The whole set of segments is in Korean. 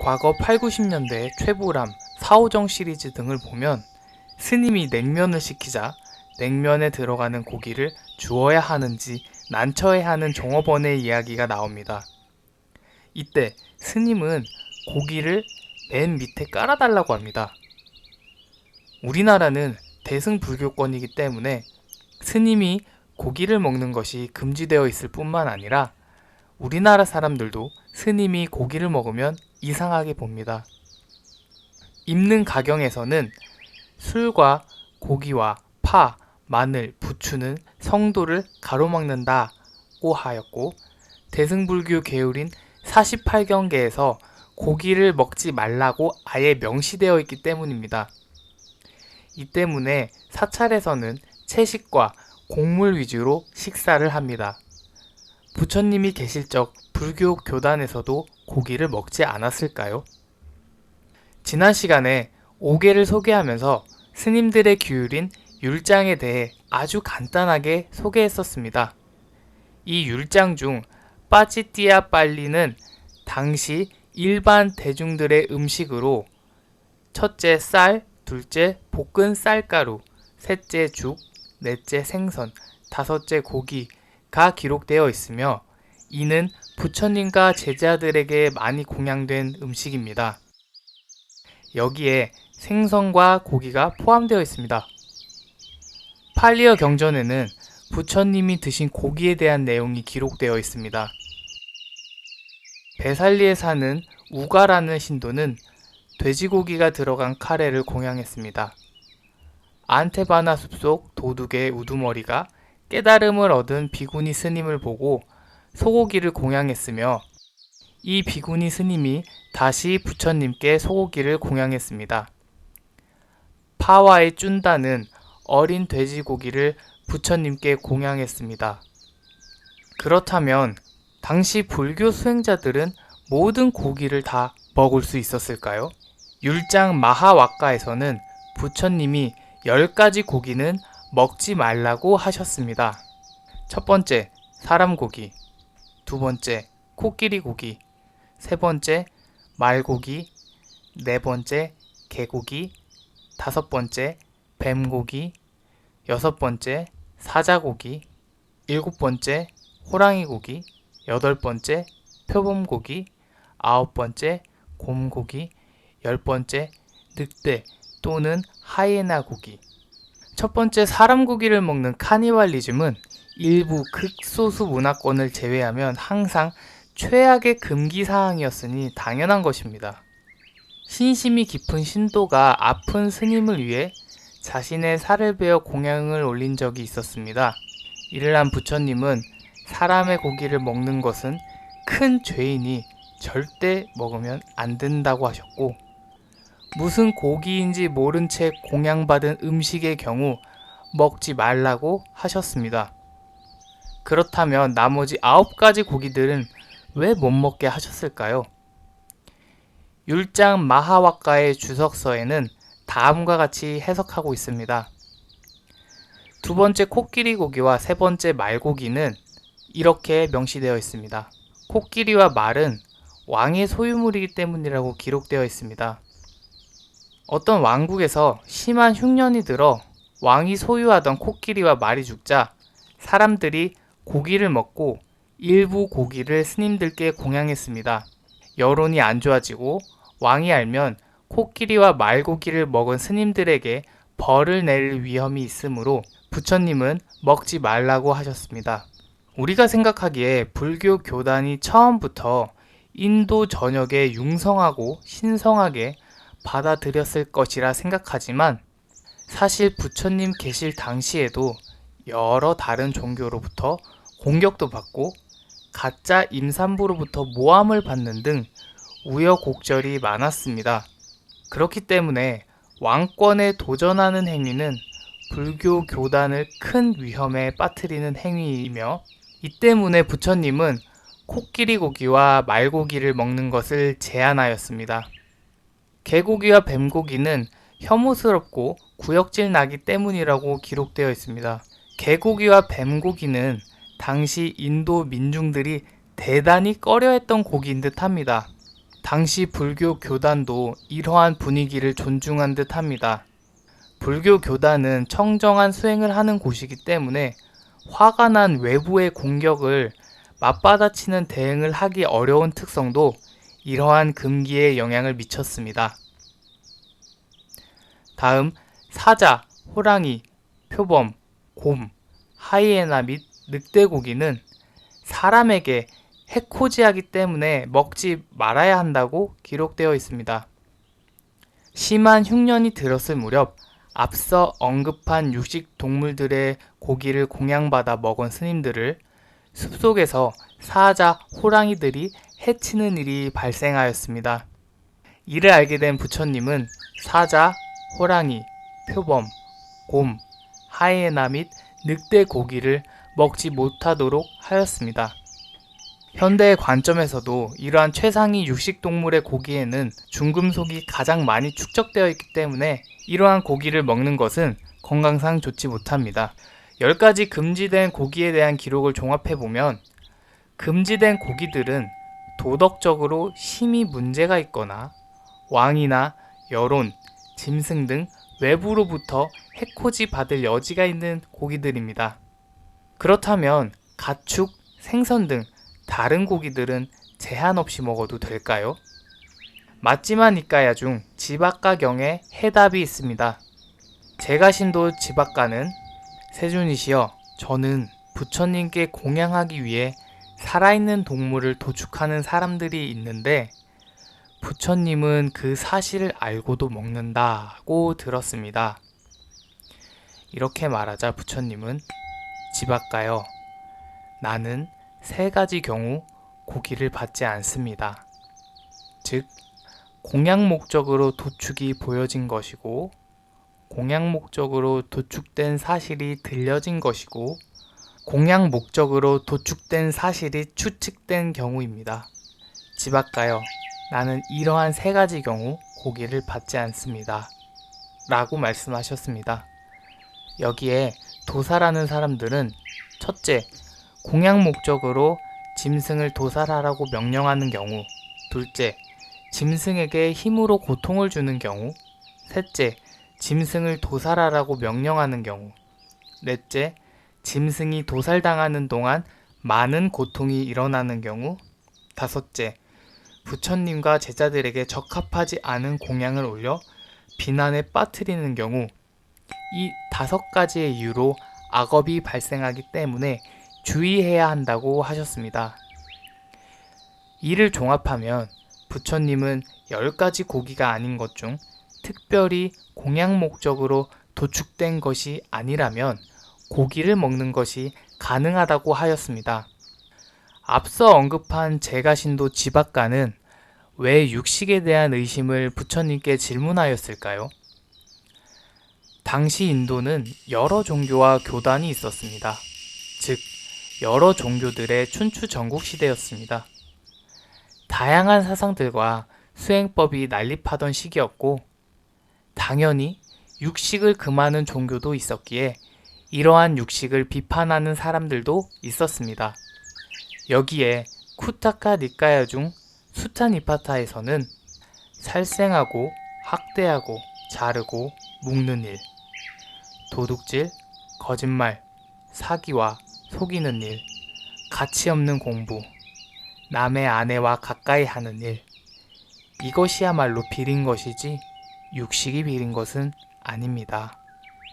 과거 8, 90년대의 최보람, 사오정 시리즈 등을 보면 스님이 냉면을 시키자 냉면에 들어가는 고기를 주어야 하는지 난처해 하는 종업원의 이야기가 나옵니다. 이때 스님은 고기를 맨 밑에 깔아달라고 합니다. 우리나라는 대승불교권이기 때문에 스님이 고기를 먹는 것이 금지되어 있을 뿐만 아니라 우리나라 사람들도 스님이 고기를 먹으면 이상하게 봅니다. 입는 가경에서는 술과 고기와 파, 마늘, 부추는 성도를 가로막는다고 하였고, 대승불교 계율인 48경계에서 고기를 먹지 말라고 아예 명시되어 있기 때문입니다. 이 때문에 사찰에서는 채식과 곡물 위주로 식사를 합니다. 부처님이 계실 적 불교 교단에서도 고기를 먹지 않았을까요? 지난 시간에 5계를 소개하면서 스님들의 규율인 율장에 대해 아주 간단하게 소개했었습니다. 이 율장 중 빠찌띠아 빨리는 당시 일반 대중들의 음식으로 첫째 쌀, 둘째 볶은 쌀가루, 셋째 죽, 넷째 생선, 다섯째 고기가 기록되어 있으며 이는 부처님과 제자들에게 많이 공양된 음식입니다. 여기에 생선과 고기가 포함되어 있습니다. 팔리어 경전에는 부처님이 드신 고기에 대한 내용이 기록되어 있습니다. 베살리에 사는 우가라는 신도는 돼지고기가 들어간 카레를 공양했습니다. 안테바나 숲속 도둑의 우두머리가 깨달음을 얻은 비구니 스님을 보고 소고기를 공양했으며 이 비구니 스님이 다시 부처님께 소고기를 공양했습니다. 파와의 쭌다는 어린 돼지고기를 부처님께 공양했습니다. 그렇다면 당시 불교 수행자들은 모든 고기를 다 먹을 수 있었을까요? 율장 마하와가에서는 부처님이 10가지 고기는 먹지 말라고 하셨습니다. 첫 번째, 사람고기. 두 번째, 코끼리 고기. 세 번째, 말고기. 네 번째, 개고기. 다섯 번째, 뱀고기. 여섯 번째, 사자고기. 일곱 번째, 호랑이고기. 여덟 번째, 표범고기. 아홉 번째, 곰고기. 열 번째, 늑대 또는 하이에나 고기. 첫 번째 사람고기를 먹는 카니발리즘은 일부 극소수 문화권을 제외하면 항상 최악의 금기사항이었으니 당연한 것입니다. 신심이 깊은 신도가 아픈 스님을 위해 자신의 살을 베어 공양을 올린 적이 있었습니다. 이를 한 부처님은 사람의 고기를 먹는 것은 큰 죄이니 절대 먹으면 안 된다고 하셨고, 무슨 고기인지 모른 채 공양받은 음식의 경우 먹지 말라고 하셨습니다. 그렇다면 나머지 9가지 고기들은 왜 못 먹게 하셨을까요? 율장 마하와가의 주석서에는 다음과 같이 해석하고 있습니다. 두 번째 코끼리 고기와 세 번째 말고기는 이렇게 명시되어 있습니다. 코끼리와 말은 왕의 소유물이기 때문이라고 기록되어 있습니다. 어떤 왕국에서 심한 흉년이 들어 왕이 소유하던 코끼리와 말이 죽자 사람들이 고기를 먹고 일부 고기를 스님들께 공양했습니다. 여론이 안 좋아지고 왕이 알면 코끼리와 말고기를 먹은 스님들에게 벌을 낼 위험이 있으므로 부처님은 먹지 말라고 하셨습니다. 우리가 생각하기에 불교 교단이 처음부터 인도 전역에 융성하고 신성하게 받아들였을 것이라 생각하지만 사실 부처님 계실 당시에도 여러 다른 종교로부터 공격도 받고 가짜 임산부로부터 모함을 받는 등 우여곡절이 많았습니다. 그렇기 때문에 왕권에 도전하는 행위는 불교 교단을 큰 위험에 빠뜨리는 행위이며, 이 때문에 부처님은 코끼리 고기와 말고기를 먹는 것을 제한하였습니다. 개고기와 뱀고기는 혐오스럽고 구역질 나기 때문이라고 기록되어 있습니다. 개고기와 뱀고기는 당시 인도 민중들이 대단히 꺼려했던 고기인 듯 합니다. 당시 불교 교단도 이러한 분위기를 존중한 듯 합니다. 불교 교단은 청정한 수행을 하는 곳이기 때문에 화가 난 외부의 공격을 맞받아치는 대응을 하기 어려운 특성도 이러한 금기에 영향을 미쳤습니다. 다음, 사자, 호랑이, 표범, 곰, 하이에나 및 늑대고기는 사람에게 해코지하기 때문에 먹지 말아야 한다고 기록되어 있습니다. 심한 흉년이 들었을 무렵 앞서 언급한 육식 동물들의 고기를 공양받아 먹은 스님들을 숲속에서 사자, 호랑이들이 해치는 일이 발생하였습니다. 이를 알게 된 부처님은 사자, 호랑이, 표범, 곰, 하이에나 및 늑대 고기를 먹지 못하도록 하였습니다. 현대의 관점에서도 이러한 최상위 육식동물의 고기에는 중금속이 가장 많이 축적되어 있기 때문에 이러한 고기를 먹는 것은 건강상 좋지 못합니다. 10가지 금지된 고기에 대한 기록을 종합해보면 금지된 고기들은 도덕적으로 심히 문제가 있거나 왕이나 여론, 짐승 등 외부로부터 해코지 받을 여지가 있는 고기들입니다. 그렇다면 가축, 생선 등 다른 고기들은 제한 없이 먹어도 될까요? 맞지마 니까야 중 지박가경에 해답이 있습니다. 제가신도 지박가는 세존이시여, 저는 부처님께 공양하기 위해 살아있는 동물을 도축하는 사람들이 있는데 부처님은 그 사실을 알고도 먹는다고 들었습니다. 이렇게 말하자 부처님은 지박가여, 나는 3가지 경우 고기를 받지 않습니다. 즉, 공양 목적으로 도축이 보여진 것이고, 공양 목적으로 도축된 사실이 들려진 것이고, 공양 목적으로 도축된 사실이 추측된 경우입니다. 지박가여, 나는 이러한 3가지 경우 고기를 받지 않습니다. 라고 말씀하셨습니다. 여기에 도살하는 사람들은 첫째, 공양 목적으로 짐승을 도살하라고 명령하는 경우, 둘째, 짐승에게 힘으로 고통을 주는 경우, 셋째, 짐승을 도살하라고 명령하는 경우, 넷째, 짐승이 도살당하는 동안 많은 고통이 일어나는 경우, 다섯째, 부처님과 제자들에게 적합하지 않은 공양을 올려 비난에 빠뜨리는 경우, 이 5가지의 이유로 악업이 발생하기 때문에 주의해야 한다고 하셨습니다. 이를 종합하면 부처님은 10가지 고기가 아닌 것 중 특별히 공양 목적으로 도축된 것이 아니라면 고기를 먹는 것이 가능하다고 하였습니다. 앞서 언급한 제가신도 지박가는 왜 육식에 대한 의심을 부처님께 질문하였을까요? 당시 인도는 여러 종교와 교단이 있었습니다. 즉, 여러 종교들의 춘추전국 시대였습니다. 다양한 사상들과 수행법이 난립하던 시기였고, 당연히 육식을 금하는 종교도 있었기에 이러한 육식을 비판하는 사람들도 있었습니다. 여기에 쿠타카 니까야 중 수타니파타에서는 살생하고 학대하고 자르고 묶는 일, 도둑질, 거짓말, 사기와 속이는 일, 가치 없는 공부, 남의 아내와 가까이 하는 일, 이것이야말로 비린 것이지 육식이 비린 것은 아닙니다.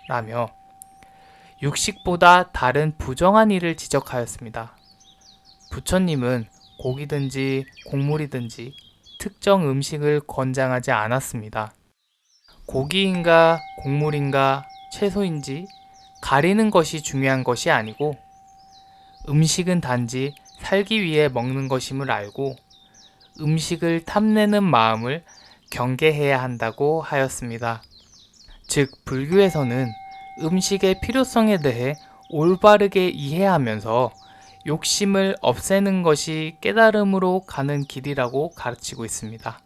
라며 육식보다 다른 부정한 일을 지적하였습니다. 부처님은 고기든지 곡물이든지 특정 음식을 권장하지 않았습니다. 고기인가 곡물인가 채소인지 가리는 것이 중요한 것이 아니고 음식은 단지 살기 위해 먹는 것임을 알고 음식을 탐내는 마음을 경계해야 한다고 하였습니다. 즉, 불교에서는 음식의 필요성에 대해 올바르게 이해하면서 욕심을 없애는 것이 깨달음으로 가는 길이라고 가르치고 있습니다.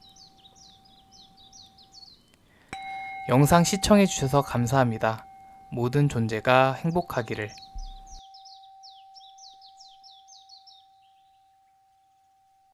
영상 시청해주셔서 감사합니다. 모든 존재가 행복하기를.